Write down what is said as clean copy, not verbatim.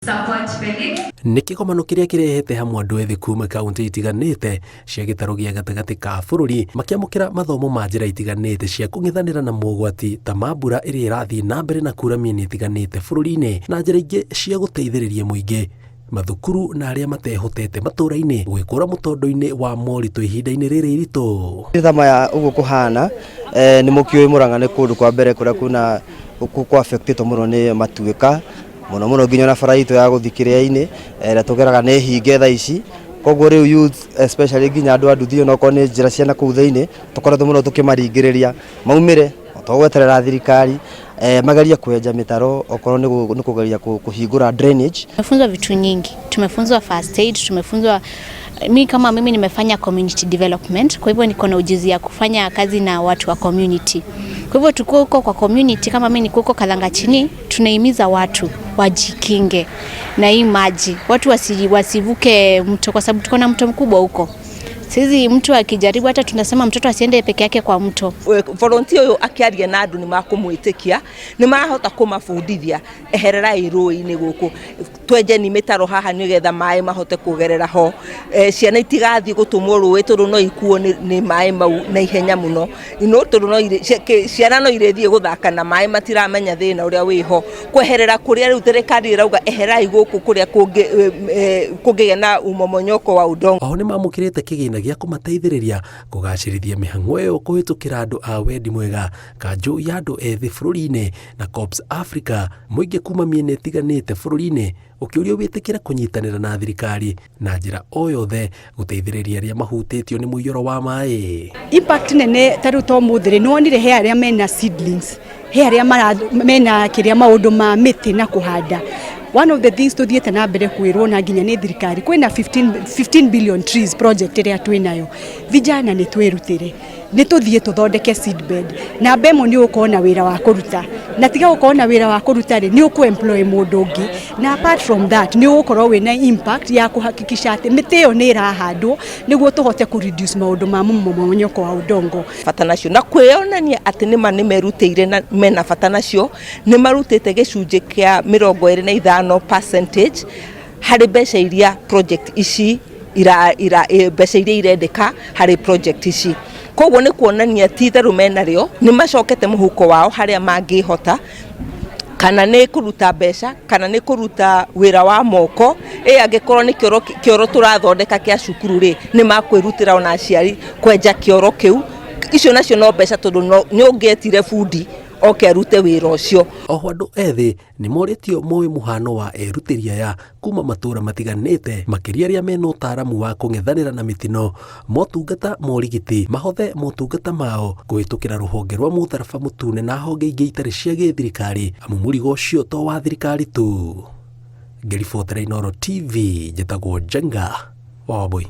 support Felix. Nĩ kĩgomano kĩrĩa kĩrehete hamwe andũ ethĩ kuuma kaunti itiganĩte cia gĩtarũ gĩa gatagatĩ ka bũrũri makĩamũkĩra mathomo ma njĩra itiganĩte cia kũng'ethanĩra na mogwati ta ma mbura ĩrĩa ĩrathiĩ na mbere na kura mĩena ĩtiganĩte bũrũri-inĩ na njĩra ingĩ cia gũteithĩrĩria mũingĩ. Mathukuru na arĩa matehotete matũũra-inĩ gwĩkũra mũtondo-inĩ wa moritũ ihinda-inĩ rĩrĩ iritũ. Rĩrĩa maya ũguo kũhana nĩ mũkĩũĩ Mũrang'a nĩ kũndũ kwa mbere kũrĩa kuna affectĩtwo mũno nĩ matuĩka mũno nginya na bara itũ ya gũthiĩ kĩrĩa-inĩ ĩrĩa tũgeraga nĩ hinge thaa ici. Koguo rĩu youth especially nginya andũ a nduthi onokorwo nĩ njĩra cia nakũu thĩinĩ tũkoretwo mũno tũkĩmaringĩrĩria maumĩre tũgweterera thirikari magaria kwenja mitaro okorwo ni kugaria kuhingura drainage. Tumefunzwa vitu nyingi, tumefunzwa first aid, tumefunzwa mimi nimefanya community development, kwa hivyo niko na ujuzi ya kufanya kazi na watu wa community. Kwa hivyo tuko huko kwa community, kama mimi niko huko Kalanga chini, tunahimiza watu wajikinge na hii maji, watu wasivuke mto kwa sababu tuko na mto mkubwa huko. Sisi mtu akijaribu hata tunasema mtoto asiende peke yake kwa mto. Volunteer uyu akiaria na andu ni makumwitikia ni mahota kumafundithia eherera irũi-inĩ gũkũ twenje ni mitaro haha ni getha maĩ mahote kugerera ho ciana itigathii gutumwo rũĩ tondũ no ikuo ni maĩ mau na ihenya mũno no tondũ no ciana no irethie guthaka na maĩ matiramenya thĩna ũrĩa wĩho kweherera kũrĩa rĩu thirikari ĩrauga eherai gũkũ kũrĩa kũngĩgĩa na umomonyoko wa udongo. Aho nĩ mamũkĩrĩte kĩgĩna gĩa kũmateithĩrĩria kũgacĩrithia mĩhang'o ĩyo kũhĩtũkĩra andũ a wendi mwega, kanjũ ya andũ ethĩ bũrũri-inĩ na COPS Africa, mũingĩ kuma mĩena ĩtiganĩte bũrũri-inĩ ũkĩũrio wĩtĩkĩre kũnyitanĩra na thirikari na njĩra o yothe gũteithĩrĩria arĩa mahutĩtio nĩ mũiyũro wa maĩ. Impact nene tarũ to mũthĩrĩ nĩwonire he arĩa mena seedlings, he arĩa mena kĩrĩa maũndũ ma mĩtĩ na kũhanda. One of the things tuthiĩte na mbere kwĩrwo na nginya nĩ thirikari kwĩna 15 billion trees project ĩrĩa twĩnayo. Vijana nĩ twĩrutĩre nĩ tũthiĩ tũthondeke seedbed na mbemo nĩ ũkorwo na wĩra wa kũruta na tiga ũkorwo na wĩra wa kũruta rĩ nĩ ũkũ-employ mũndũ ũngĩ na apart from that nĩ ũgũkorwo wĩna impact ya kuhakikisha atĩ mĩtĩ ĩyo nĩ ĩrahandwo nĩguo tũhote kũ-reduce maũndũ ma mmomonyoko wa udongo. Bata nacio na kwĩonania atĩ nĩma nĩ merutĩire na mena bata nacio nĩ marutĩte gĩcunjĩ kĩa 25% harĩ mbeca iria project ici mbeca iria irendeka harĩ project ici. Koguo nĩ kuonania ti therũ menarĩo nĩ macokete mũhuko wao harĩa mangĩhota kana nĩ kũruta mbeca kana nĩ kũruta wĩra wa moko angĩkorwo nĩ kĩoro tũrathondeka kĩa cukuru rĩ nĩ makwĩrutĩra ona aciari kwenja kĩoro kĩu. Icio nacio no mbeca tondũ nĩ ũngĩetire bundi oke arute wĩra ũcio. Oho andũ ethĩ nĩ morĩtio moĩ mũhano wa erutĩri aya kuma matũũra matiganĩte makĩria arĩa mena ũtaaramu wa kũng'ethanĩra na mĩtino, motungata ma ũrigiti, mahothe motungata mao kũhĩtũkĩra rũhonge rwa mũtharaba mũtune na honge ingĩ itarĩ cia gĩthirikari, amu mũrigo ũcio to wa thirikari tu. Ngĩribotera Inooro TV, njĩtagwo Njenga wa Wambui.